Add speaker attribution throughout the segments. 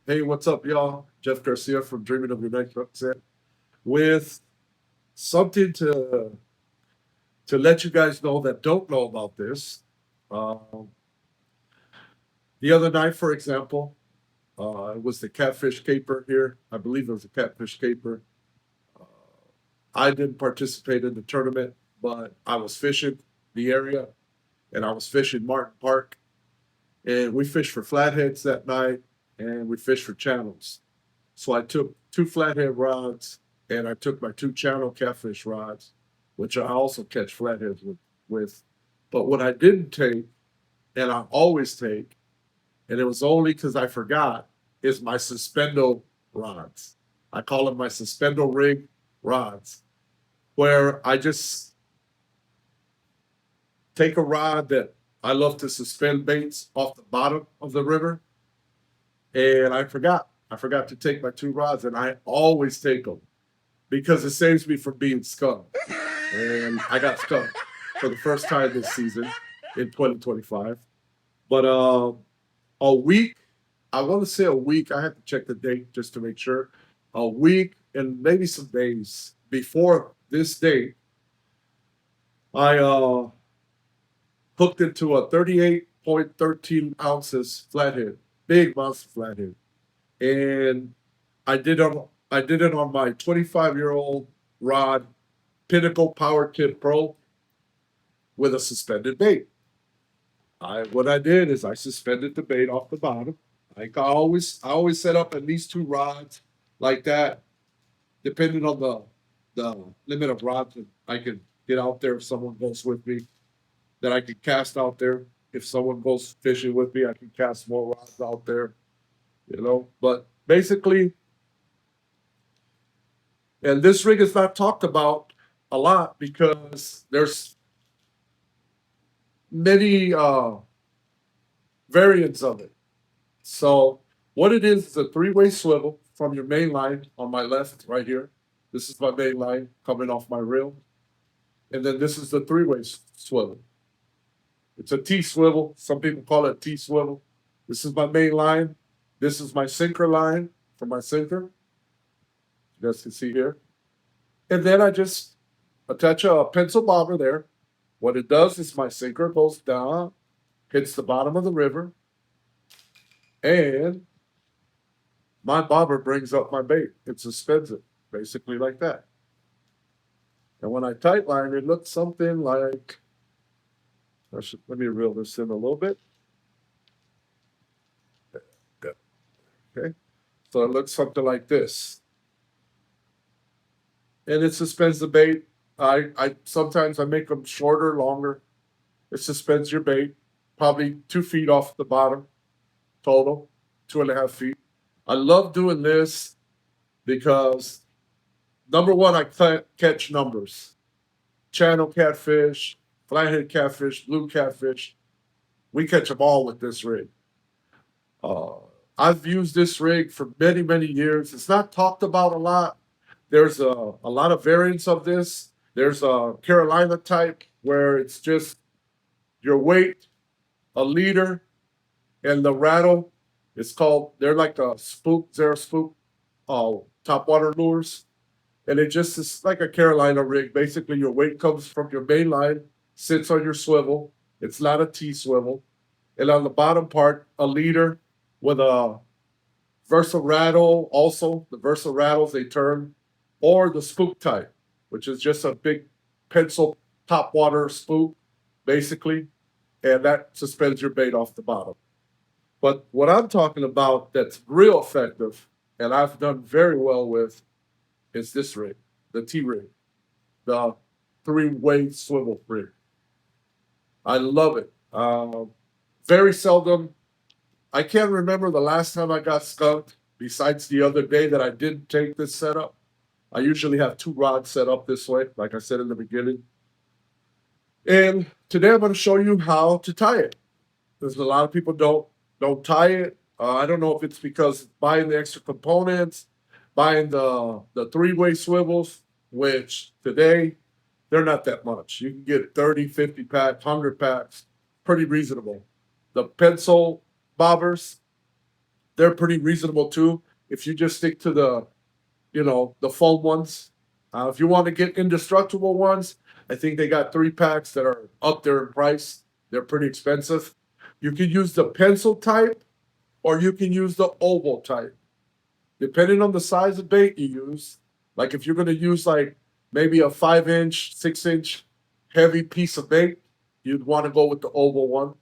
Speaker 1: Hey, what's up, y'all? Jeff Garcia from Dreaming of Your Next Set with something to let you guys know that don't know about this. Um, the other night, for example, it was the Catfish Caper here. I believe it was a Catfish Caper. Uh, I didn't participate in the tournament, but I was fishing the area and I was fishing Martin Park. And we fished for flatheads that night and we fished for channels. So I took two flathead rods and I took my two channel catfish rods, which I also catch flatheads with. But what I didn't take, and I always take, and it was only because I forgot, is my suspendo rods. I call them my suspendo rig rods, where I just take a rod that I love to suspend baits off the bottom of the river, and I forgot. I forgot to take my two rods, and I always take them because it saves me from being skunked. And I got skunked for the first time this season in 2025. But a week, I want to say a week, I have to check the date just to make sure. A week and maybe some days before this date, I hooked into a 38.13 ounces flathead, big monster flathead. And I did it on my 25-year-old rod, Pinnacle Power Tip Pro, with a suspended bait. What I did is I suspended the bait off the bottom. Like I always set up at least two rods like that, depending on the limit of rods that I can get out there if someone goes with me, that I can cast out there. If someone goes fishing with me, I can cast more rods out there, you know. But basically, and this rig is not talked about a lot because there's many variants of it. So what it is a three-way swivel from your main line on my left, right here. This is my main line coming off my reel. And then this is the three-way swivel. It's a T-swivel. Some people call it T-swivel. This is my main line. This is my sinker line for my sinker. You guys can see here. And then I just attach a pencil bobber there. What it does is my sinker goes down, hits the bottom of the river, and my bobber brings up my bait. It suspends it, basically like that. And when I tight line, it looks something like, let me reel this in a little bit. Okay, so it looks something like this. And it suspends the bait. I sometimes I make them shorter, longer. It suspends your bait, probably 2 feet off the bottom, total, 2.5 feet. I love doing this because number one, I catch numbers. Channel catfish, flathead catfish, blue catfish. We catch them all with this rig. I've used this rig for many, many years. It's not talked about a lot. There's a lot of variants of this. There's a Carolina type where it's just your weight, a leader, and the rattle. It's called, they're like a spook, Zero spook, top water lures. And it just is like a Carolina rig. Basically, your weight comes from your main line, sits on your swivel. It's not a T-swivel. And on the bottom part, a leader with a Versa rattle, also the Versa rattles they turn, or the spook type, which is just a big pencil top water spook, basically, and that suspends your bait off the bottom. But what I'm talking about that's real effective, and I've done very well with, is this rig, the T rig, the three-way swivel rig. I love it. Very seldom. I can't remember the last time I got skunked. Besides the other day that I did take this setup, I usually have two rods set up this way, like I said in the beginning. And today I'm going to show you how to tie it. Because a lot of people don't tie it. I don't know if it's because buying the extra components, buying the three-way swivels, which today they're not that much. You can get 30, 50 packs, 100 packs, pretty reasonable. The pencil bobbers, they're pretty reasonable too. If you just stick to the foam ones. If you want to get indestructible ones, I think they got 3 packs that are up there in price. They're pretty expensive. You can use the pencil type or you can use the oval type. Depending on the size of bait you use, like if you're going to use like maybe a 5-inch, 6-inch heavy piece of bait, you'd want to go with the oval one.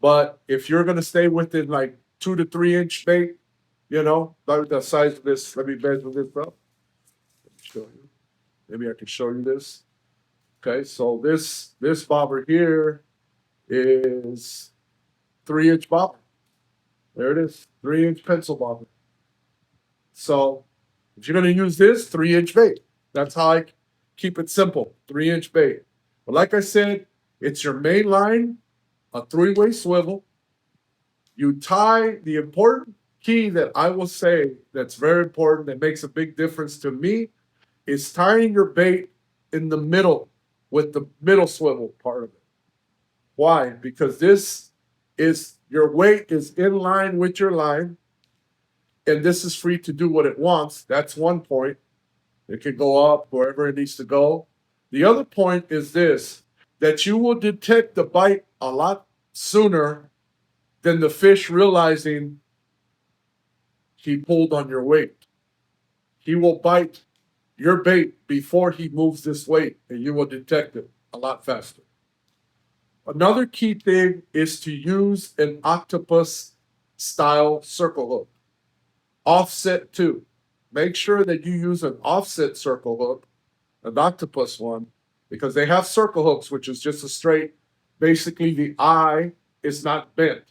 Speaker 1: But if you're going to stay within like 2 to 3-inch bait, like the size of this, let me measure this up. Let me show you. Maybe I can show you this. Okay, so this bobber here is 3-inch bobber. There it is, 3-inch pencil bobber. So if you're going to use this, 3-inch bait. That's how I keep it simple, 3-inch bait. But like I said, it's your main line, a 3-way swivel. You tie the important key that I will say that's very important, that makes a big difference to me, is tying your bait in the middle with the middle swivel part of it. Why? Because this is your weight is in line with your line, and this is free to do what it wants. That's one point. It can go up wherever it needs to go. The other point is this, that you will detect the bite a lot sooner than the fish realizing he pulled on your weight. He will bite your bait before he moves this weight, and you will detect it a lot faster. Another key thing is to use an octopus style circle hook. Offset too. Make sure that you use an offset circle hook, an octopus one, because they have circle hooks, which is just a straight, basically the eye is not bent.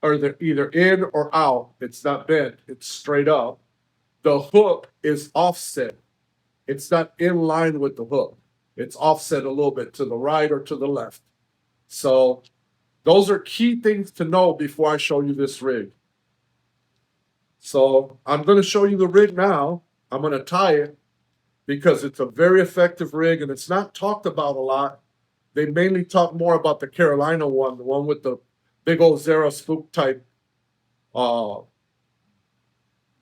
Speaker 1: Or they're either in or out. It's not bent, it's straight up. The hook is offset. It's not in line with the hook. It's offset a little bit to the right or to the left. So those are key things to know before I show you this rig. So I'm going to show you the rig now. I'm going to tie it because it's a very effective rig and it's not talked about a lot. They mainly talk more about the Carolina one, the one with the big old Zero spook type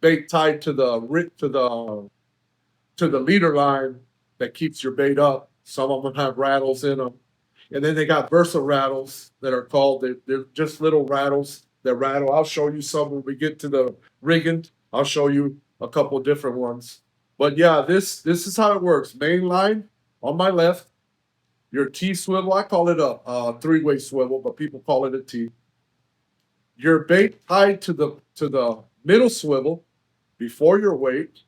Speaker 1: bait tied to the leader line that keeps your bait up. Some of them have rattles in them. And then they got Versa rattles that are called, they're just little rattles that rattle. I'll show you some when we get to the rigging. I'll show you a couple different ones. But yeah, this is how it works. Main line on my left, your T swivel. I call it a 3-way swivel, but people call it a T. Your bait tied to the middle swivel before your weight,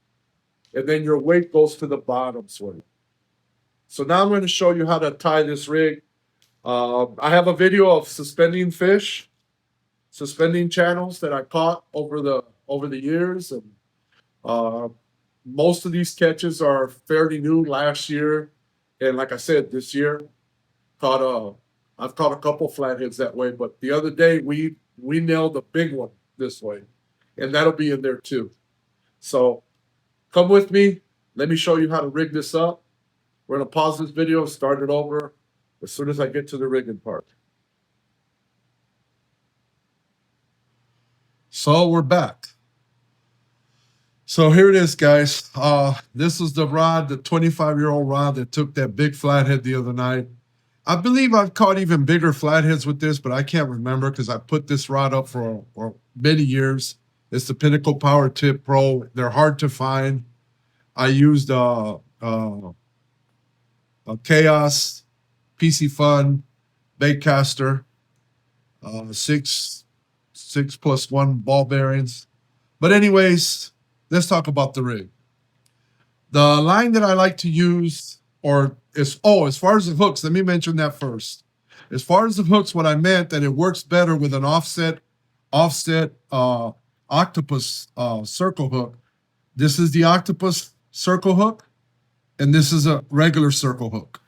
Speaker 1: and then your weight goes to the bottom swivel. So now I'm going to show you how to tie this rig. I have a video of suspending fish, suspending channels that I caught over the years, and most of these catches are fairly new last year, and like I said, this year I've caught a couple flatheads that way. But the other day we nailed a big one this way, and that'll be in there too. So come with me. Let me show you how to rig this up. We're going to pause this video and start it over as soon as I get to the rigging part. So we're back. So here it is, guys. This is the rod, the 25-year-old rod that took that big flathead the other night. I believe I've caught even bigger flatheads with this, but I can't remember because I put this rod up for many years. It's the Pinnacle Power Tip Pro. They're hard to find. I used a Chaos PC Fun bait caster, 6+1 ball bearings. But anyways, let's talk about the rig. The line that I like to use as far as the hooks, let me mention that first. As far as the hooks, what I meant that it works better with an offset octopus circle hook. This is the octopus circle hook, and this is a regular circle hook.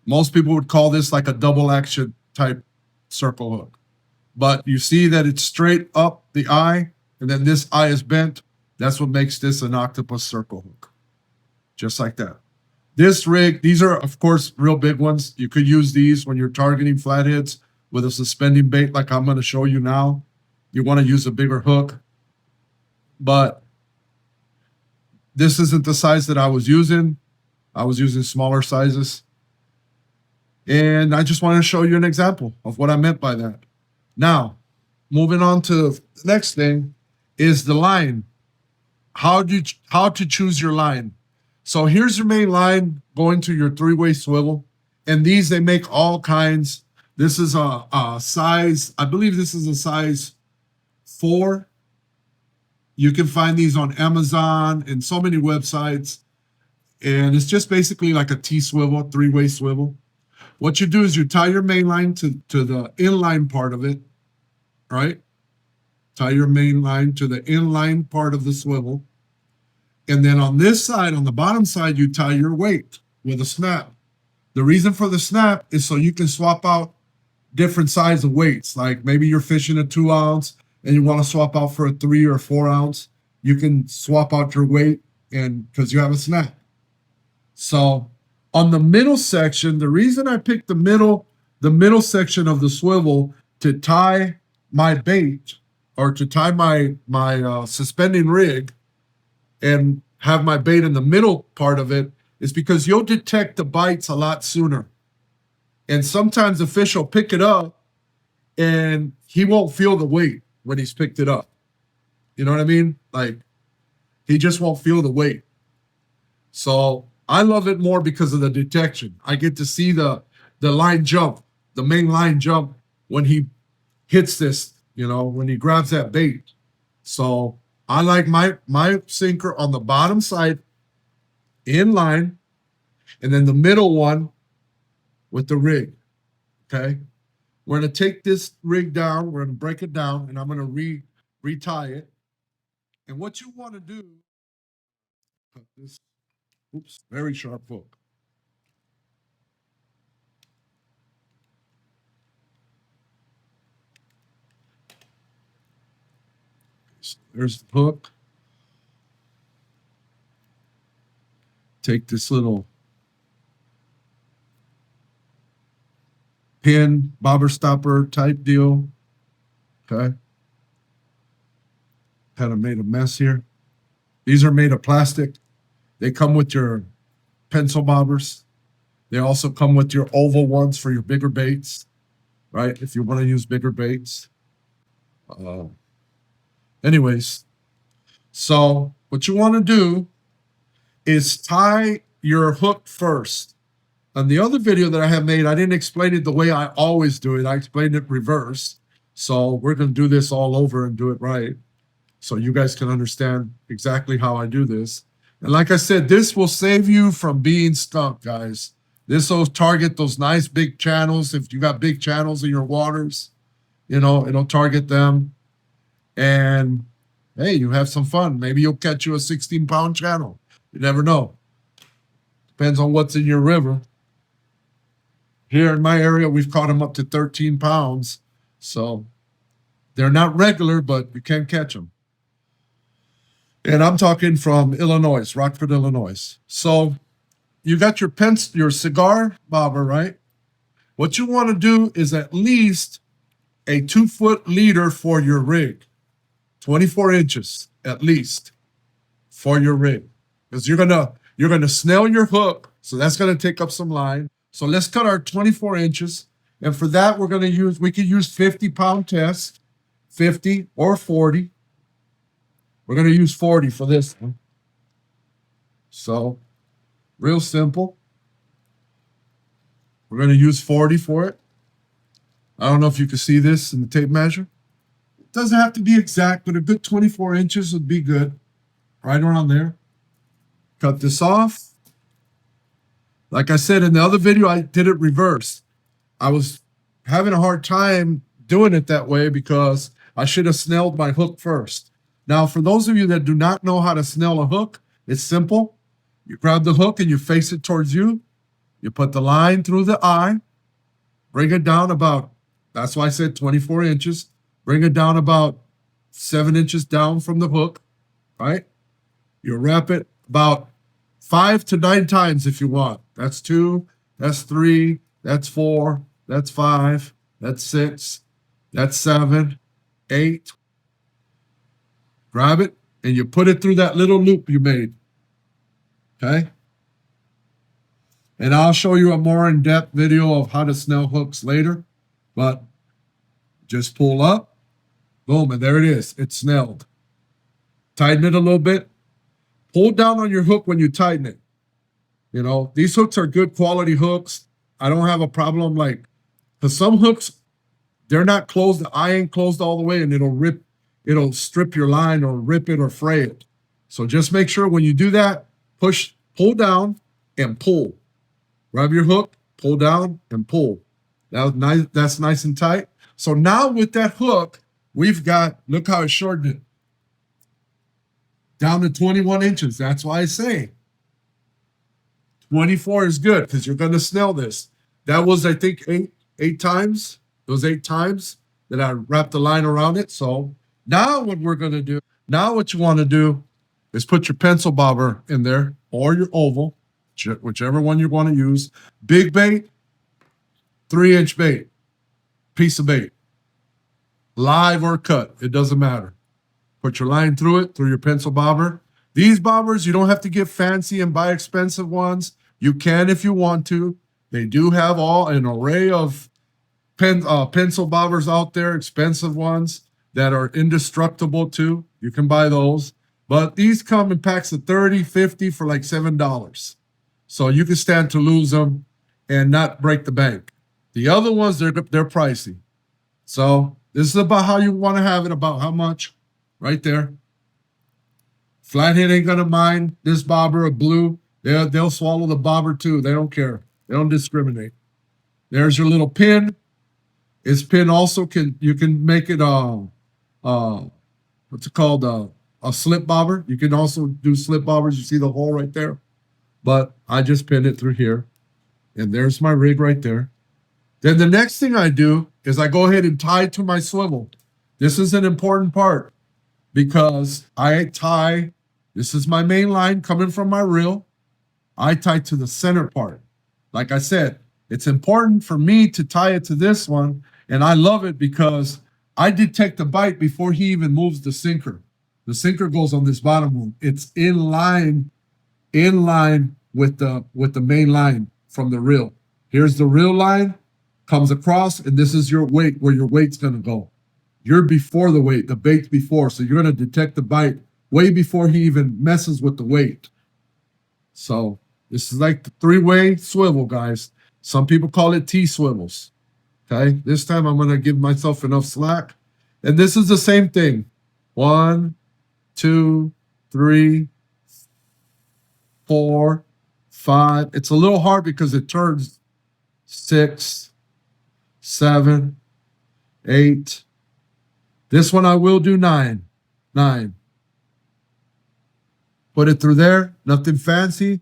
Speaker 1: Most people would call this like a double action type circle hook. But you see that it's straight up the eye, and then this eye is bent. That's what makes this an octopus circle hook. Just like that. This rig, these are, of course, real big ones. You could use these when you're targeting flatheads with a suspending bait like I'm going to show you now. You want to use a bigger hook. But this isn't the size that I was using. I was using smaller sizes. And I just want to show you an example of what I meant by that. Now, moving on to the next thing is the line. How to choose your line. So here's your main line going to your three-way swivel. And these, they make all kinds. This is a size, I believe this is a size 4. You can find these on Amazon and so many websites. And it's just basically like a T-swivel, three-way swivel. What you do is you tie your main line to the inline part of it, right? Tie your main line to the inline part of the swivel. And then on this side, on the bottom side, you tie your weight with a snap. The reason for the snap is so you can swap out different size of weights. Like maybe you're fishing a 2 ounce and you want to swap out for a 3 or 4 ounce. You can swap out your weight and because you have a snap. So on the middle section, the reason I picked the middle section of the swivel to tie my bait or to tie my suspending rig and have my bait in the middle part of it is because you'll detect the bites a lot sooner. And sometimes the fish will pick it up and he won't feel the weight when he's picked it up. You know what I mean? Like he just won't feel the weight. So I love it more because of the detection. I get to see the line jump, the main line jump when he hits this, when he grabs that bait. So I like my sinker on the bottom side in line and then the middle one with the rig, okay? We're going to take this rig down. We're going to break it down, and I'm going to retie it. And what you want to do, cut this, oops, very sharp hook. So there's the hook. Take this little pin, bobber stopper type deal. Okay. Kind of made a mess here. These are made of plastic. They come with your pencil bobbers. They also come with your oval ones for your bigger baits, right? If you want to use bigger baits. Anyways, so what you want to do is tie your hook first. On the other video that I have made, I didn't explain it the way I always do it. I explained it reverse. So we're going to do this all over and do it right so you guys can understand exactly how I do this. And like I said, this will save you from being stuck, guys. This will target those nice big channels. If you got big channels in your waters, it'll target them. And hey, you have some fun. Maybe you'll catch you a 16-pound channel. You never know. Depends on what's in your river. Here in my area, we've caught them up to 13 pounds. So they're not regular, but you can catch them. And I'm talking from Illinois, Rockford, Illinois. So you got your cigar bobber, right? What you want to do is at least a 2-foot leader for your rig. 24 inches at least for your rig. Because you're gonna snell your hook, so that's gonna take up some line. So let's cut our 24 inches. And for that, we can use 50-pound test, 50 or 40. We're going to use 40 for this one. So, real simple. We're going to use 40 for it. I don't know if you can see this in the tape measure. It doesn't have to be exact, but a good 24 inches would be good. Right around there. Cut this off. Like I said in the other video, I did it reverse. I was having a hard time doing it that way because I should have snelled my hook first. Now, for those of you that do not know how to snell a hook, it's simple. You grab the hook and you face it towards you. You put the line through the eye, bring it down about, that's why I said 24 inches. Bring it down about 7 inches down from the hook, right? You wrap it about 5 to 9 times if you want. That's 2, that's 3, that's 4, that's 5, that's 6, that's 7, 8. Grab it and you put it through that little loop you made. Okay? And I'll show you a more in-depth video of how to snell hooks later. But just pull up, boom, and there it is. It's snelled. Tighten it a little bit. Pull down on your hook when you tighten it. You know, these hooks are good quality hooks. I don't have a problem because some hooks, they're not closed. The eye ain't closed all the way and it'll strip your line or rip it or fray it. So just make sure when you do that, pull down and pull. Grab your hook, pull down and pull. That's nice and tight. So now with that hook, we've got, look how it shortened it. Down to 21 inches. That's why I say 24 is good because you're going to snell this. That was, I think, eight times. It was 8 times that I wrapped the line around it. So now what we're going to do, now what you want to do is put your pencil bobber in there or your oval, whichever one you want to use. Big bait, 3-inch bait, piece of bait. Live or cut, it doesn't matter. Put your line through it, through your pencil bobber. These bobbers, you don't have to get fancy and buy expensive ones. You can if you want to. They do have an array of pencil bobbers out there, expensive ones that are indestructible too. You can buy those. But these come in packs of 30, 50 for like $7. So you can stand to lose them and not break the bank. The other ones, they're pricey. So this is about how you want to have it, about how much. Right there. Flathead ain't gonna mind this bobber of blue. They'll swallow the bobber too. They don't care. They don't discriminate. There's your little pin. This pin also you can make it what's it called, a slip bobber. You can also do slip bobbers. You see the hole right there. But I just pin it through here, and there's my rig right there. Then the next thing I do is I go ahead and tie to my swivel. This is an important part, because I tie, this is my main line coming from my reel. I tie to the center part. Like I said, it's important for me to tie it to this one, and I love it because I detect the bite before he even moves the sinker. The sinker goes on this bottom one. It's in line with the main line from the reel. Here's the reel line, comes across, and this is your weight, where your weight's gonna go. You're before the weight, the bait's before, so you're going to detect the bite way before he even messes with the weight. So this is like the 3-way swivel, guys. Some people call it T-swivels. Okay, this time I'm going to give myself enough slack. And this is the same thing. 1, 2, 3, 4, 5. It's a little hard because it turns 6, 7, 8. This one I will do 9. Put it through there, nothing fancy.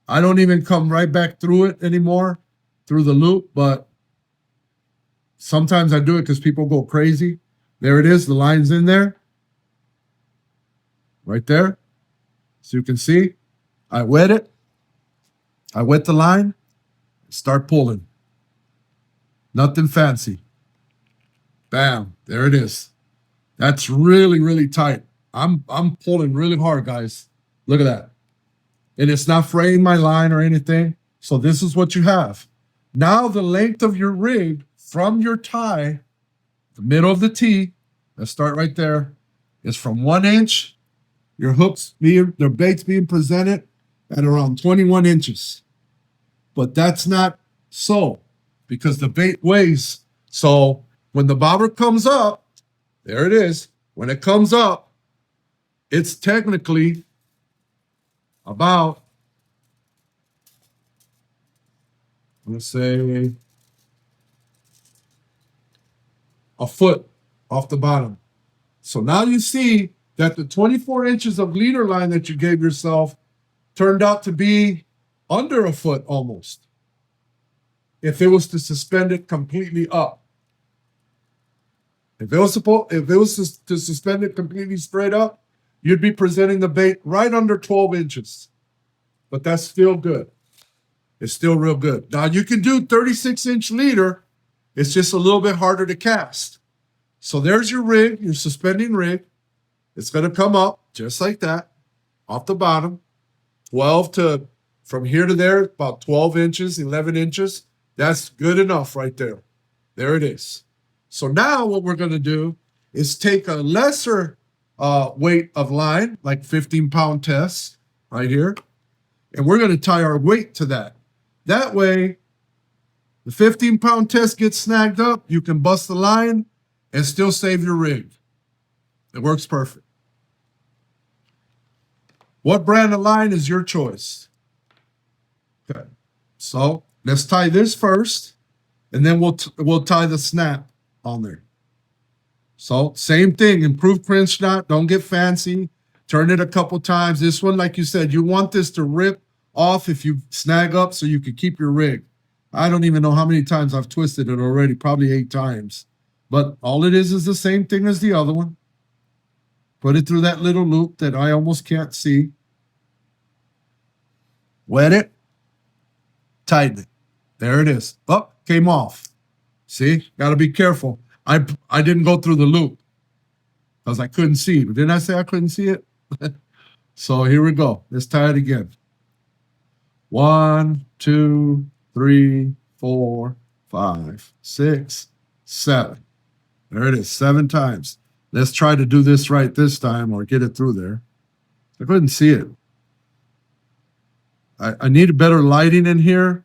Speaker 1: I don't even come right back through it anymore, through the loop, but sometimes I do it because people go crazy. There it is, the line's in there. Right there. So you can see, I wet it. I wet the line, start pulling. Nothing fancy. Bam, there it is. That's really, really tight. I'm pulling really hard, guys. Look at that. And it's not fraying my line or anything. So this is what you have. Now the length of your rig from your tie, the middle of the T, let's start right there, is from 1 inch. Your their bait's being presented at around 21 inches. But that's not so, because the bait weighs. So when the bobber comes up, there it is. When it comes up, it's technically about let's say a foot off the bottom. So now you see that the 24 inches of leader line that you gave yourself turned out to be under a foot almost. If it was to suspend it completely up. If it was to suspend it completely straight up, you'd be presenting the bait right under 12 inches. But that's still good. It's still real good. Now you can do 36-inch leader. It's just a little bit harder to cast. So there's your rig, your suspending rig. It's going to come up just like that, off the bottom, 12 to, from here to there, about 12 inches, 11 inches. That's good enough right there. There it is. So now what we're going to do is take a lesser weight of line, like 15-pound test right here, and we're going to tie our weight to that. That way, the 15-pound test gets snagged up, you can bust the line and still save your rig. It works perfect. What brand of line is your choice? Okay, so let's tie this first, and then we'll tie the snap on there. So same thing, improved clinch knot. Don't get fancy. Turn it a couple times. This one, like you said, you want this to rip off if you snag up so you can keep your rig. I don't even know how many times I've twisted it already, probably 8 times. But all it is the same thing as the other one. Put it through that little loop that I almost can't see. Wet it. Tighten it. There it is. Oh, came off. See, got to be careful. I didn't go through the loop because I couldn't see. But didn't I say I couldn't see it? So here we go. Let's tie it again. 1, 2, 3, 4, 5, 6, 7. There it is, 7 times. Let's try to do this right this time or get it through there. I couldn't see it. I need a better lighting in here,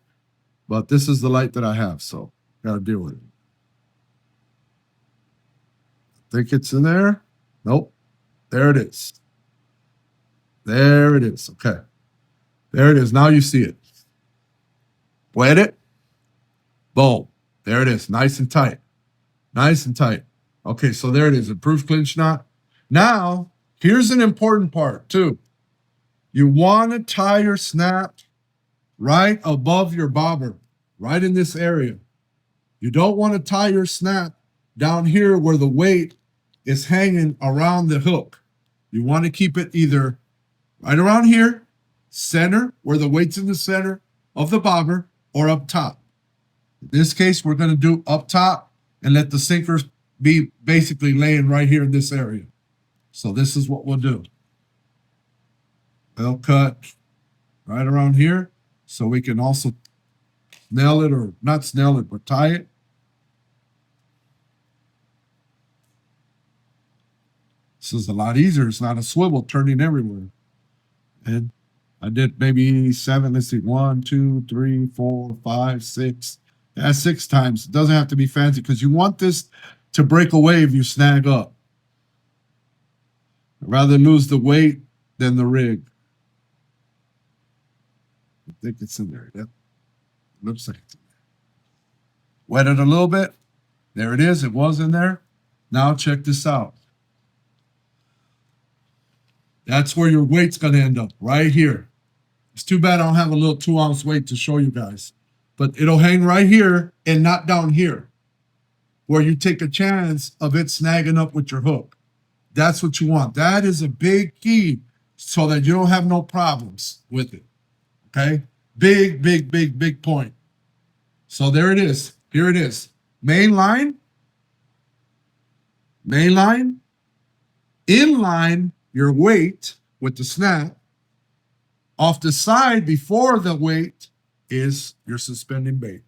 Speaker 1: but this is the light that I have, so got to deal with it. Think it's in there? Nope. There it is. There it is. Okay. There it is. Now you see it. Wet it. Boom. There it is. Nice and tight. Nice and tight. Okay, so there it is. Improved clinch knot. Now, here's an important part, too. You want to tie your snap right above your bobber, right in this area. You don't want to tie your snap down here where the weight is hanging around the hook. You want to keep it either right around here, center, where the weight's in the center of the bobber, or up top. In this case, we're going to do up top and let the sinker be basically laying right here in this area. So this is what we'll do. They'll cut right around here so we can also snell it, or not snell it, but tie it. This is a lot easier. It's not a swivel turning everywhere. And I did maybe 7. Let's see. 1, 2, 3, 4, 5, 6. That's 6 times. It doesn't have to be fancy because you want this to break away if you snag up. I'd rather lose the weight than the rig. I think it's in there. Yep. Looks like it's in there. Wet it a little bit. There it is. It was in there. Now check this out. That's where your weight's going to end up, right here. It's too bad I don't have a little 2-ounce weight to show you guys. But it'll hang right here and not down here, where you take a chance of it snagging up with your hook. That's what you want. That is a big key so that you don't have no problems with it. Okay? Big, big, big, big point. So there it is. Here it is. Main line. Main line. In line, your weight with the snap. Off the side before the weight is your suspending bait.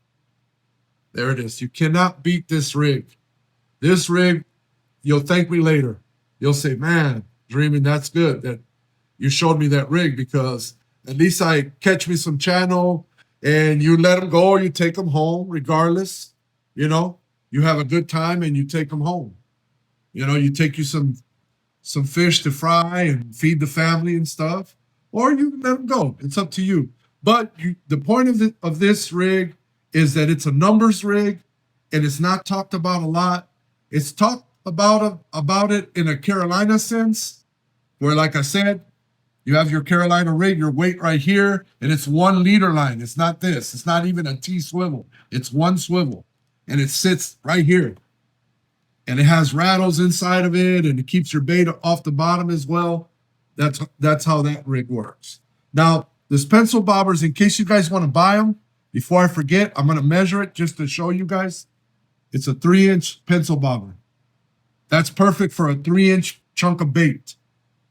Speaker 1: There it is. You cannot beat this rig. This rig, you'll thank me later. You'll say, man, Dreaming, that's good that you showed me that rig, because at least I catch me some channel and you let them go or you take them home regardless. You know, you have a good time and you take them home. You know, you take you some fish to fry and feed the family and stuff, or you can let them go. It's up to you. But the point of this rig is that it's a numbers rig and it's not talked about a lot. It's talked about it in a Carolina sense, where, like I said, you have your Carolina rig, your weight right here, and it's 1 leader line. It's not this. It's not even a T swivel. It's 1 swivel, and it sits right here. And it has rattles inside of it, and it keeps your bait off the bottom as well. That's how that rig works. Now, this pencil bobbers, in case you guys want to buy them, before I forget, I'm going to measure it just to show you guys. It's a 3-inch pencil bobber. That's perfect for a 3-inch chunk of bait,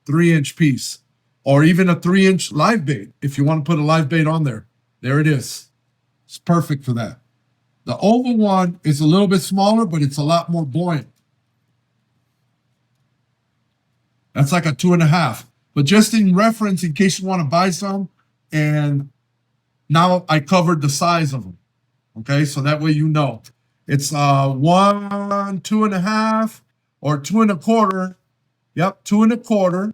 Speaker 1: 3-inch piece, or even a 3-inch live bait. If you want to put a live bait on there, there it is. It's perfect for that. The oval one is a little bit smaller, but it's a lot more buoyant. That's like a 2.5. But just in reference, in case you want to buy some, and now I covered the size of them. Okay, so that way you know. It's 1, 2.5, or 2.25. Yep, 2.25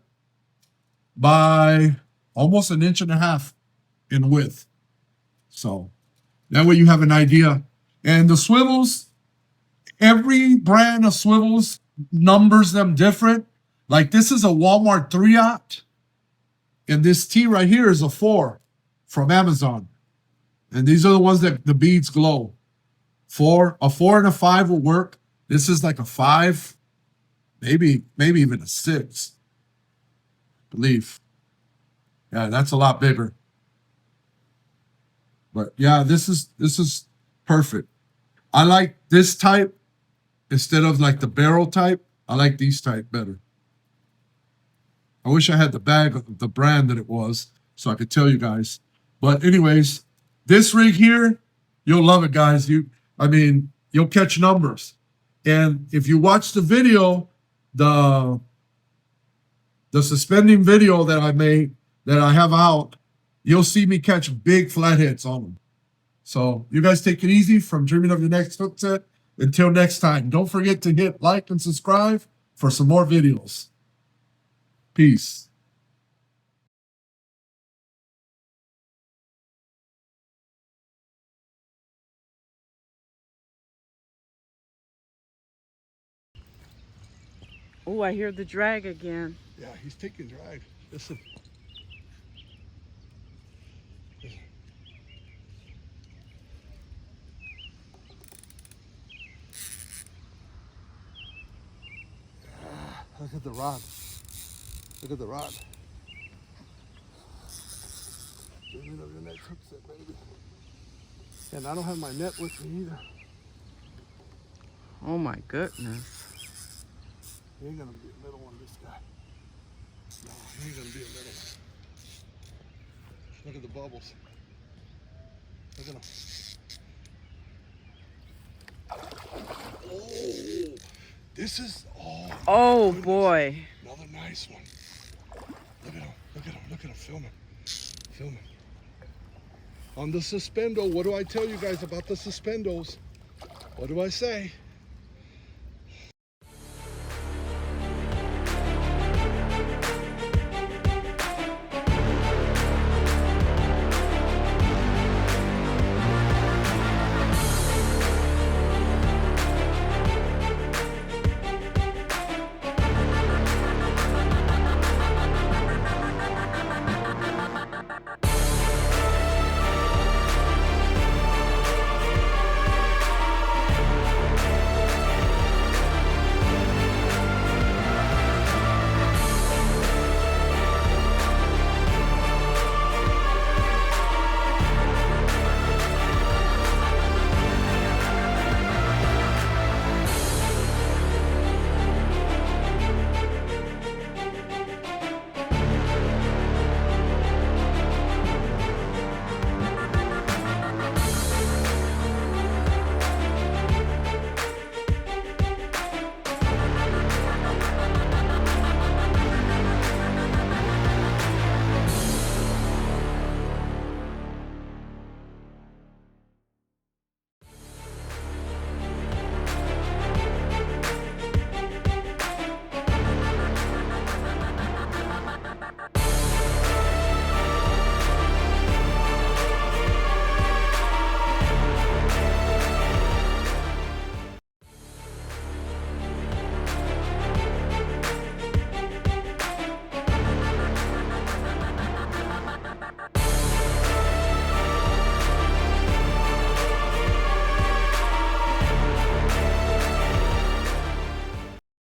Speaker 1: by almost 1.5 inches in width. So that way you have an idea. And the swivels, every brand of swivels numbers them different. Like this is a Walmart 3/0, and this T right here is a 4 from Amazon. And these are the ones that the beads glow. A 4 and a 5 will work. This is like a 5, maybe even a 6. I believe. Yeah, that's a lot bigger. But yeah, this is perfect. I like this type instead of like the barrel type. I like these type better. I wish I had the bag of the brand that it was so I could tell you guys. But anyways, this rig here, you'll love it, guys. You'll catch numbers. And if you watch the video, the suspending video that I made, that I have out, you'll see me catch big flatheads on them. So you guys take it easy from Dreaming of Your Next Hook Set. Until next time, don't forget to hit like and subscribe for some more videos. Peace.
Speaker 2: Oh, I hear the drag again.
Speaker 1: Yeah, he's taking drag. Listen. Look at the rod. Look at the rod. Dreaming of Your Next Hook Set, baby. And I don't have my net with me either.
Speaker 2: Oh my goodness.
Speaker 1: He ain't gonna be a middle one, this guy. No, he ain't gonna be a middle one. Look at the bubbles. Look at them. Oh, this is,
Speaker 2: Oh
Speaker 1: goodness.
Speaker 2: boy.
Speaker 1: Another nice one. Look at him, look at him, look at him, filming. Filming. On the suspendo, what do I tell you guys about the suspendos? What do I say?